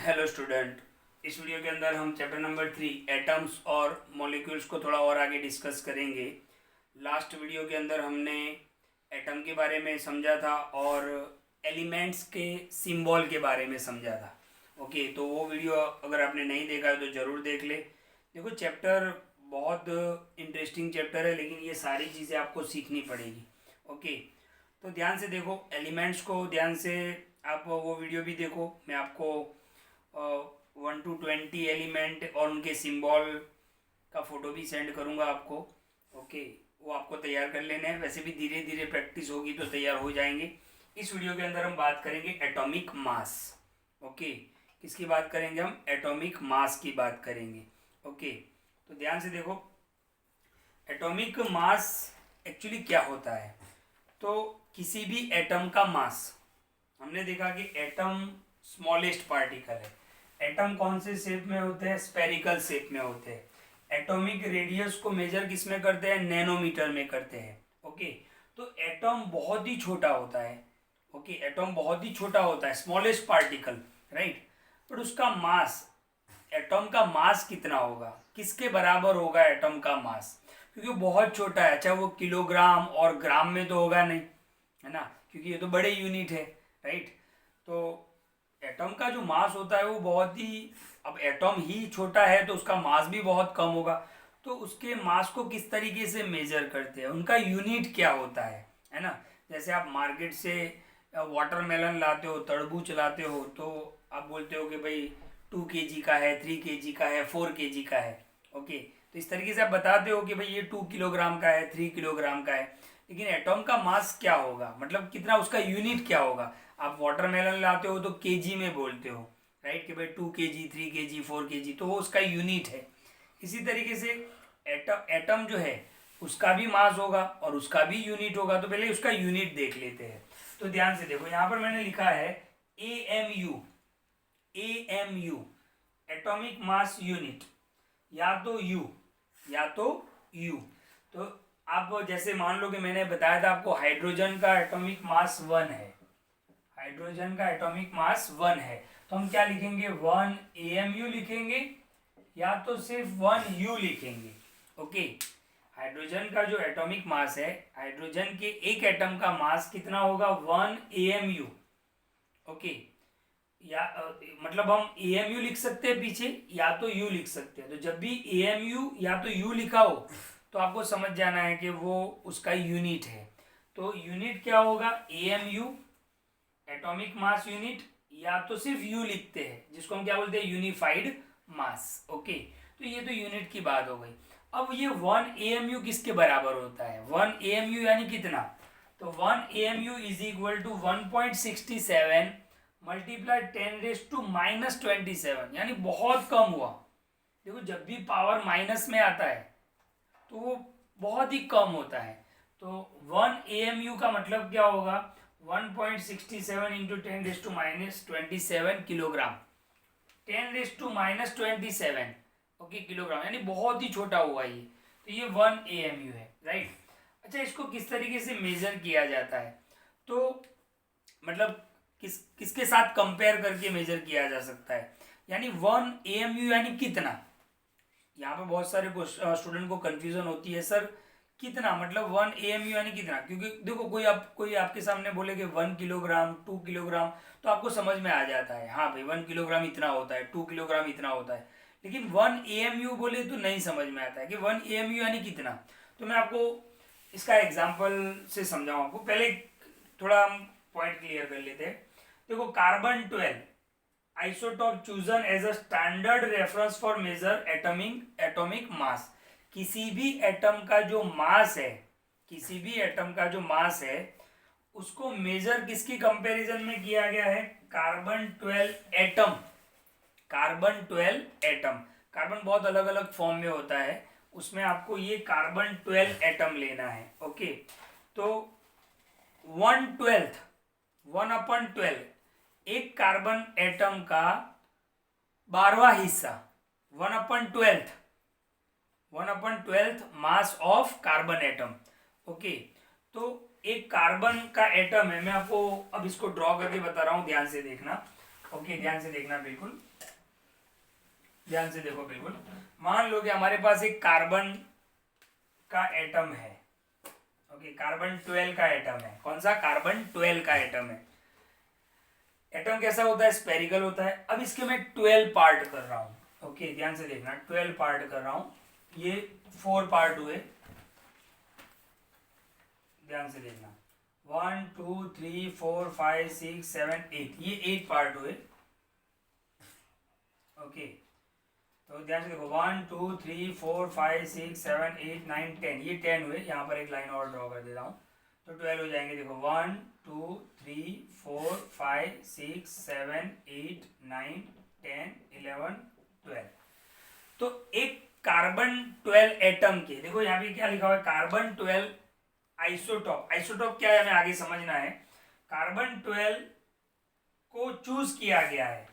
Hello student. इस video के अंदर हम चैप्टर नंबर 3 एटम्स और मॉलिक्यूल्स को थोड़ा और आगे डिस्कस करेंगे। लास्ट वीडियो के अंदर हमने एटम के बारे में समझा था और एलिमेंट्स के सिंबल के बारे में समझा था। ओके, तो वो वीडियो अगर आपने नहीं देखा है तो ज़रूर देख ले। देखो, चैप्टर बहुत इंटरेस्टिंग चैप्टर है, लेकिन ये सारी चीज़ें आपको सीखनी पड़ेगी। ओके, तो ध्यान से देखो, एलिमेंट्स को ध्यान से आप वो वीडियो भी देखो। मैं आपको 1 to 20 एलिमेंट और उनके सिंबल का फोटो भी सेंड करूँगा आपको। ओके, वो आपको तैयार कर लेने हैं। वैसे भी धीरे धीरे प्रैक्टिस होगी तो तैयार हो जाएंगे। इस वीडियो के अंदर हम बात करेंगे एटॉमिक मास। ओके, किसकी बात करेंगे हम? एटॉमिक मास की बात करेंगे। ओके, तो ध्यान से देखो, एटॉमिक मास एक्चुअली क्या होता है। तो किसी भी एटम का मास, हमने देखा कि एटम स्मॉलेस्ट पार्टिकल है। एटम कौन से शेप में होते हैं? स्पेरिकल शेप में होते हैं। एटॉमिक रेडियस को मेजर किस में करते हैं? नैनोमीटर में करते हैं। ओके, तो एटम बहुत ही छोटा होता है। ओके, एटम बहुत ही छोटा होता है, स्मॉलेस्ट पार्टिकल, राइट। बट उसका मास, एटम का मास कितना होगा, किसके बराबर होगा एटम का मास? क्योंकि बहुत छोटा है। अच्छा, वो किलोग्राम और ग्राम में तो होगा नहीं, है ना, क्योंकि ये तो बड़े यूनिट है, राइट। तो एटम का जो मास होता है वो बहुत ही, अब एटम ही छोटा है तो उसका मास भी बहुत कम होगा। तो उसके मास को किस तरीके से मेजर करते हैं, उनका यूनिट क्या होता है ना। जैसे आप मार्केट से वाटरमेलन लाते हो, तरबूज लाते हो, तो आप बोलते हो कि भाई 2 kg का है, 3 kg का है, 4 kg का है। ओके, तो इस तरीके से आप बताते हो कि भाई ये 2 किलोग्राम का है, 3 किलोग्राम का है। लेकिन एटम का मास क्या होगा, मतलब कितना, उसका यूनिट क्या होगा? आप वाटरमेलन लाते हो तो केजी में बोलते हो, राइट, कि भाई 2 kg, 3 kg, 4 kg, तो वो उसका यूनिट है। इसी तरीके से एटम जो है उसका भी मास होगा और उसका भी यूनिट होगा। तो पहले उसका यूनिट देख लेते हैं। तो ध्यान से देखो, यहाँ पर मैंने लिखा है AMU। AMU atomic mass unit, या तो यू, या तो यू। तो आप जैसे मान लो कि मैंने बताया था आपको, हाइड्रोजन का एटॉमिक मास 1 है। हाइड्रोजन का एटॉमिक मास 1 है, तो हम क्या लिखेंगे? 1 AMU लिखेंगे, या तो सिर्फ 1U लिखेंगे। ओके, हाइड्रोजन का जो एटॉमिक मास है, हाइड्रोजन के एक एटम का मास कितना होगा? 1 AMU। ओके, या मतलब हम AMU लिख सकते हैं पीछे, या तो U लिख सकते हैं। तो जब भी AMU या तो U लिखा हो तो आपको समझ जाना है कि वो उसका यूनिट है। तो यूनिट क्या होगा? AMU एटॉमिक मास यूनिट, या तो सिर्फ U लिखते हैं जिसको हम क्या बोलते हैं? यूनिफाइड मास। ओके, तो ये तो यूनिट की बात हो गई। अब ये 1 AMU किसके बराबर होता है? 1 AMU यानी कितना? तो 1 AMU is equal to 1.67 multiply 10⁻⁻27, यानी बहुत कम हुआ। देखो, जब भी पावर माइनस में आता है तो वो बहुत ही कम होता है। तो 1 AMU का मतलब क्या होगा? 1.67 इंटू 10⁻⁻27 किलोग्राम। 10⁻⁻27, ओके, किलोग्राम, यानी बहुत ही छोटा हुआ ये। तो ये 1 AMU है, राइट। अच्छा, इसको किस तरीके से मेजर किया जाता है? तो मतलब किसके साथ कंपेयर करके मेजर किया जा सकता है? यानी 1 AMU यानी कितना। यहाँ पे बहुत सारे स्टूडेंट को कंफ्यूजन होती है, सर कितना मतलब 1 AMU यानी कितना? क्योंकि देखो, कोई आपके सामने बोले कि 1 किलोग्राम, 2 किलोग्राम, तो आपको समझ में आ जाता है, हाँ भाई 1 किलोग्राम इतना होता है, 2 किलोग्राम इतना होता है। लेकिन 1 AMU बोले तो नहीं समझ में आता है कि 1 AMU यानी कितना। तो मैं आपको इसका एग्जाम्पल से समझाऊँ आपको। पहले थोड़ा हम पॉइंट क्लियर कर लेते हैं। देखो, carbon 12 isotope chosen as a standard reference for measure atomic mass. किसी भी एटम का जो मास है, किसी भी एटम का जो मास है, उसको मेजर किसकी कंपैरिजन में किया गया है? Carbon 12 atom. Carbon 12 atom, carbon बहुत अलग अलग फॉर्म में होता है, उसमें आपको ये कार्बन 12 एटम लेना है। ओके, तो 1/12, 1/12 एक कार्बन एटम का 12वां हिस्सा, 1/12, 1/12 mass of carbon atom. Okay, तो एक कार्बन का एटम है, मैं आपको अब इसको ड्रॉ करके बता रहा हूं, ध्यान से देखना। ओके, ध्यान से देखना बिल्कुल। ध्यान से देखो बिल्कुल। मान लो कि हमारे पास एक कार्बन का एटम है, ओके, कार्बन 12 का एटम है। कौन सा? कार्बन 12 का एटम है। एटम कैसा होता है? स्पेरिकल होता है। अब इसके मैं 12 पार्ट कर रहा हूँ, ओके, ध्यान से देखना, 12 पार्ट कर रहा हूँ। ये 4 पार्ट हुए, ध्यान से देखना, 1 2 3 4 5 6 7 8, ये 8 पार्ट हुए, ओके। तो ध्यान से देखो, 1 2 3 4 5 6 7 8 9 10, ये 10 हुए। यहाँ पर एक लाइन और ड्रॉ कर देता हूँ, तो 12 हो जाएंगे। देखो 1 2 3 4 5 6 7 8 9 10 11 12। तो एक कार्बन 12 एटम के, देखो यहाँ पे क्या लिखा हुआ है, कार्बन 12 आइसोटॉप। आइसोटॉप क्या है हमें आगे समझना है। कार्बन 12 को चूज किया गया है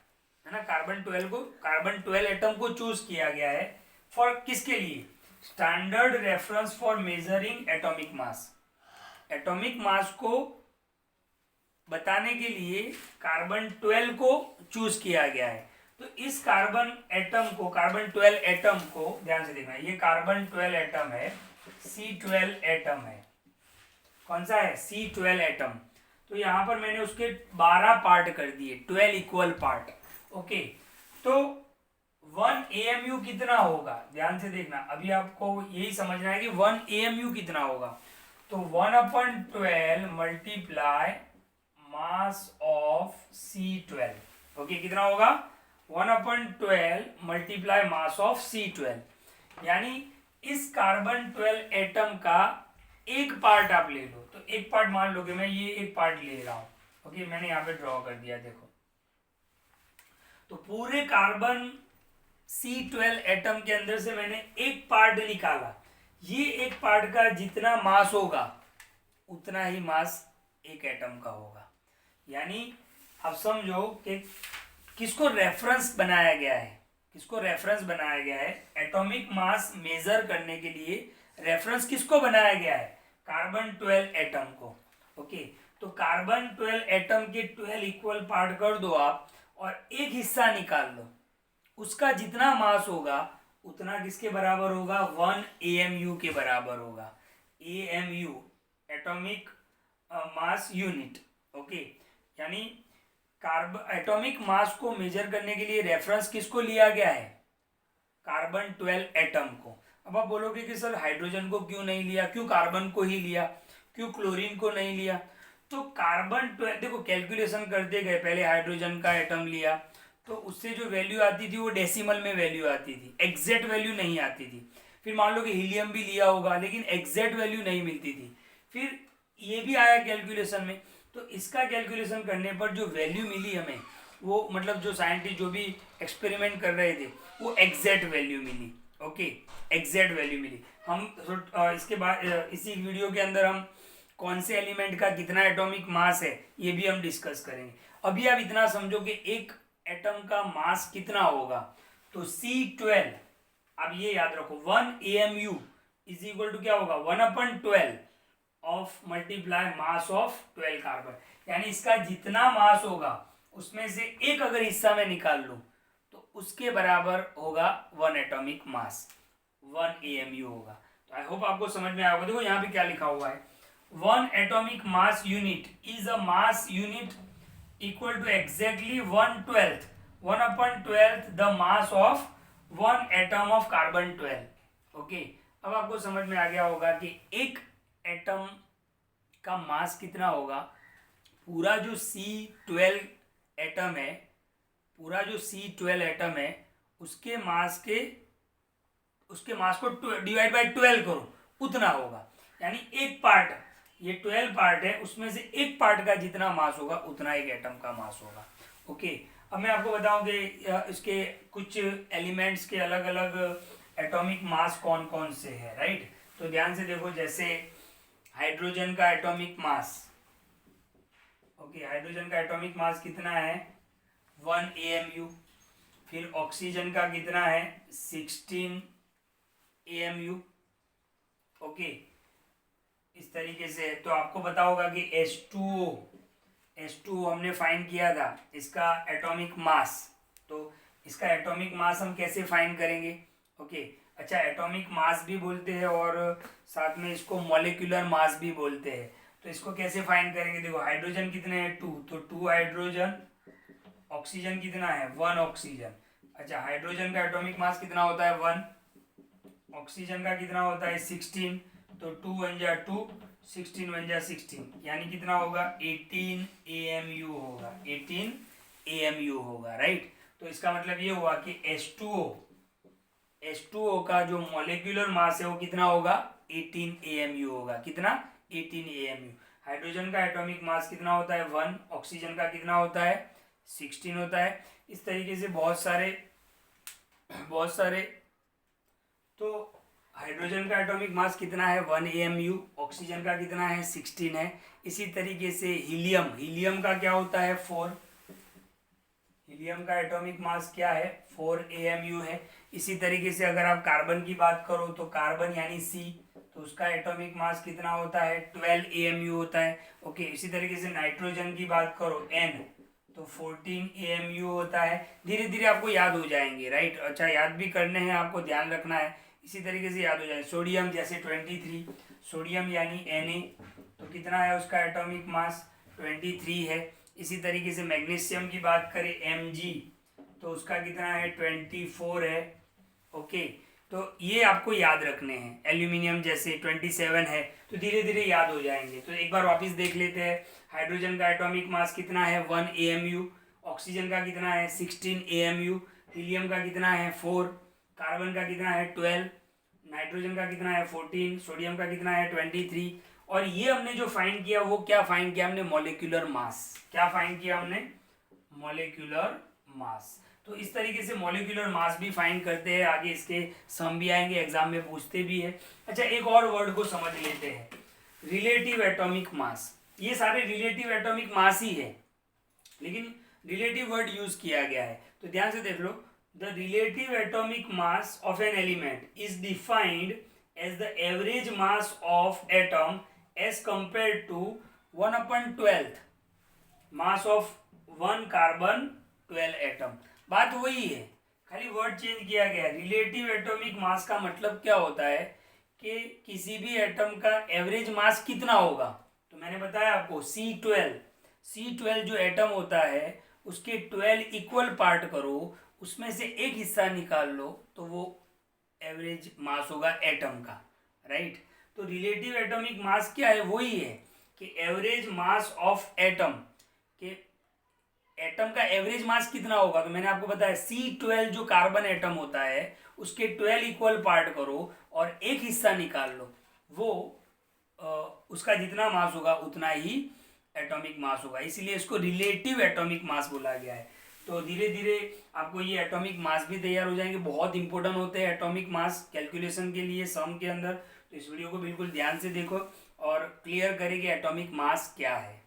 ना, कार्बन 12 को, कार्बन 12 एटम को चूज किया गया है फॉर किसके लिए? Standard reference for measuring atomic mass. Atomic mass को बताने के लिए कार्बन 12 को चूज किया गया है। तो इस कार्बन एटम को, कार्बन 12 एटम को ध्यान से देखना, ये कार्बन 12 एटम है, C12 एटम है। कौन सा है? C12 atom. तो यहां पर मैंने उसके 12 पार्ट कर दिए, 12 इक्वल पार्ट, ओके। तो 1 AMU कितना होगा? ध्यान से देखना, अभी आपको यही समझना है कि 1 AMU कितना होगा। तो 1/12 multiply mass of C12, okay, कितना होगा? 1/12 मल्टीप्लाई मास ऑफ C12। यानी इस कार्बन 12 एटम का एक पार्ट आप ले लो, तो एक पार्ट मान लो कि मैं ये एक पार्ट ले रहा हूं, ओके, मैंने यहाँ पे ड्रॉ कर दिया, देखो। तो पूरे कार्बन C12 एटम के अंदर से मैंने एक पार्ट निकाला। ये एक पार्ट का जितना मास होगा उतना ही मास एक एटम का होगा। यानी अब समझो कि किसको रेफरेंस बनाया गया है, किसको रेफरेंस बनाया गया है? एटॉमिक मास मेजर करने के लिए रेफरेंस किसको बनाया गया है? कार्बन 12 एटम को, ओके। तो कार्बन 12 एटम के 12 इक्वल पार्ट कर दो आप, और एक हिस्सा निकाल लो, उसका जितना मास होगा उतना किसके बराबर होगा? 1 AMU के बराबर होगा। AMU, atomic mass unit, okay. यानी कार्बन एटॉमिक मास को मेजर करने के लिए रेफरेंस किसको लिया गया है? कार्बन 12 एटम को। अब आप बोलोगे कि सर हाइड्रोजन को क्यों नहीं लिया, क्यों कार्बन को ही लिया, क्यों क्लोरीन को नहीं लिया? तो कार्बन 12, देखो कैलकुलेशन करते गए, पहले हाइड्रोजन का एटम लिया तो उससे जो वैल्यू आती थी वो डेसिमल में वैल्यू आती थी, एग्जैक्ट वैल्यू नहीं आती थी। फिर मान लो कि हीलियम भी लिया होगा, लेकिन एग्जैक्ट वैल्यू नहीं मिलती थी। फिर ये भी आया कैलकुलेशन में, तो इसका कैलकुलेशन करने पर जो वैल्यू मिली हमें, वो मतलब जो साइंटिस्ट जो भी एक्सपेरिमेंट कर रहे थे वो एग्जैक्ट वैल्यू मिली, ओके, एग्जैक्ट वैल्यू मिली। हम इसके बाद इसी वीडियो के अंदर हम कौन से एलिमेंट का कितना एटॉमिक मास है ये भी हम डिस्कस करेंगे। अभी आप इतना समझो कि एक एटम का मास कितना होगा। तो C12, अब ये याद रखो, 1 AMU इज इक्वल टू क्या होगा? 1/12 of multiply mass of 12 carbon. यानी इसका जितना मास होगा उसमें से एक अगर हिस्सा में निकाल लूं तो उसके बराबर होगा 1 एटॉमिक मास, 1 AMU होगा। तो आई होप आपको समझ में आया होगा। देखो यहाँ पे क्या लिखा हुआ है, 1 atomic mass unit is a mass unit equal to exactly 1/12, 1/12 the mass of 1 atom of carbon 12, okay. अब आपको समझ में आ गया होगा कि एक एटम का मास कितना होगा। पूरा जो C12 एटम है, पूरा जो C12 एटम है उसके मास को डिवाइड बाय 12 करो, उतना होगा। यानी एक पार्ट, ये 12 पार्ट है, उसमें से एक पार्ट का जितना मास होगा उतना एक एटम का मास होगा, ओके। अब मैं आपको बताऊं कि इसके कुछ एलिमेंट्स के अलग अलग एटॉमिक मास कौन कौन से है, राइट। तो ध्यान से देखो, जैसे हाइड्रोजन का एटॉमिक मास, ओके, हाइड्रोजन का एटॉमिक मास कितना है? 1 AMU। फिर ऑक्सीजन का कितना है? 16 AMU, ओके। इस तरीके से तो आपको पता होगा कि H2O हमने फाइंड किया था, इसका एटॉमिक मास, तो इसका एटॉमिक मास हम कैसे फाइंड करेंगे? ओके अच्छा, एटॉमिक मास भी बोलते हैं और साथ में इसको मॉलिक्यूलर मास भी बोलते हैं। तो इसको कैसे फाइंड करेंगे? देखो हाइड्रोजन कितने हैं? 2, तो 2 हाइड्रोजन। ऑक्सीजन कितना है? 1 ऑक्सीजन। अच्छा, हाइड्रोजन का एटॉमिक मास कितना होता है? 1। ऑक्सीजन का कितना होता है? 16। तो 2 1 जा 2, 16 1 जा 16, यानी कितना होगा? 18 AMU होगा। 18 AMU होगा, राइट। तो इसका मतलब ये हुआ कि H2O का जो मॉलिक्यूलर मास है वो कितना होगा? 18 AMU होगा। कितना? 18 AMU। हाइड्रोजन का एटॉमिक मास कितना होता है? 1। ऑक्सीजन का कितना होता है? 16 होता है। इस तरीके से बहुत सारे तो हाइड्रोजन का एटॉमिक मास कितना है? 1 AMU। ऑक्सीजन का कितना है? 16 है। इसी तरीके से हीलियम का क्या होता है? 4। हीलियम का एटॉमिक मास क्या है? 4 AMU है। इसी तरीके से अगर आप कार्बन की बात करो तो कार्बन यानी C, तो उसका एटॉमिक मास कितना होता है? 12 AMU होता है। ओके, इसी तरीके से नाइट्रोजन की बात करो N, तो 14 AMU होता है। धीरे धीरे आपको याद हो जाएंगे, राइट। अच्छा, याद भी करने हैं, आपको ध्यान रखना है, इसी तरीके से याद हो जाए। सोडियम जैसे 23, सोडियम यानी Na, तो कितना है उसका एटॉमिक मास? 23 है। इसी तरीके से मैग्नीशियम की बात करें Mg, तो उसका कितना है? 24 है। ओके, तो ये आपको याद रखने हैं। एल्यूमिनियम जैसे 27 है, तो धीरे धीरे याद हो जाएंगे। तो एक बार वापस देख लेते हैं। हाइड्रोजन का एटॉमिक मास कितना है? 1 AMU। ऑक्सीजन का कितना है? 16 AMU। हीलियम का कितना है? 4। कार्बन का कितना है? 12। नाइट्रोजन का कितना है? 14। सोडियम का कितना है? 23। और ये हमने जो फाइंड किया वो क्या फाइंड किया हमने? Molecular mass. क्या फाइंड किया हमने? Molecular mass. तो इस तरीके से मॉलिक्यूलर मास भी फाइंड करते हैं। आगे इसके सम भी आएंगे, एग्जाम में पूछते भी है। अच्छा, एक और वर्ड को समझ लेते हैं, रिलेटिव एटॉमिक मास। ये सारे रिलेटिव एटॉमिक मास ही है, लेकिन रिलेटिव वर्ड यूज किया गया है। तो ध्यान से देख लो, the relative atomic mass of an element is defined as the average mass of atom as compare to 1/12 mass of 1 carbon 12 atom. बात वही है, खाली वर्ड चेंज किया गया है। रिलेटिव एटॉमिक मास का मतलब क्या होता है कि किसी भी एटम का एवरेज मास कितना होगा। तो मैंने बताया आपको C12 जो एटम होता है उसके 12 इक्वल पार्ट करो, उसमें से एक हिस्सा निकाल लो, तो वो एवरेज मास होगा एटम का, राइट। तो रिलेटिव एटॉमिक मास क्या है? वही है कि एवरेज मास ऑफ एटम के एटम का एवरेज मास कितना होगा। तो मैंने आपको बताया C12 जो कार्बन एटम होता है उसके 12 इक्वल पार्ट करो और एक हिस्सा निकाल लो, वो उसका जितना मास होगा उतना ही एटॉमिक मास होगा, इसीलिए इसको रिलेटिव एटॉमिक मास बोला गया है। तो धीरे धीरे आपको ये एटॉमिक मास भी तैयार हो जाएंगे। बहुत इंपॉर्टेंट होते हैं एटॉमिक मास कैलकुलेशन के लिए सम के अंदर। तो इस वीडियो को बिल्कुल ध्यान से देखो और क्लियर करें कि एटॉमिक मास क्या है।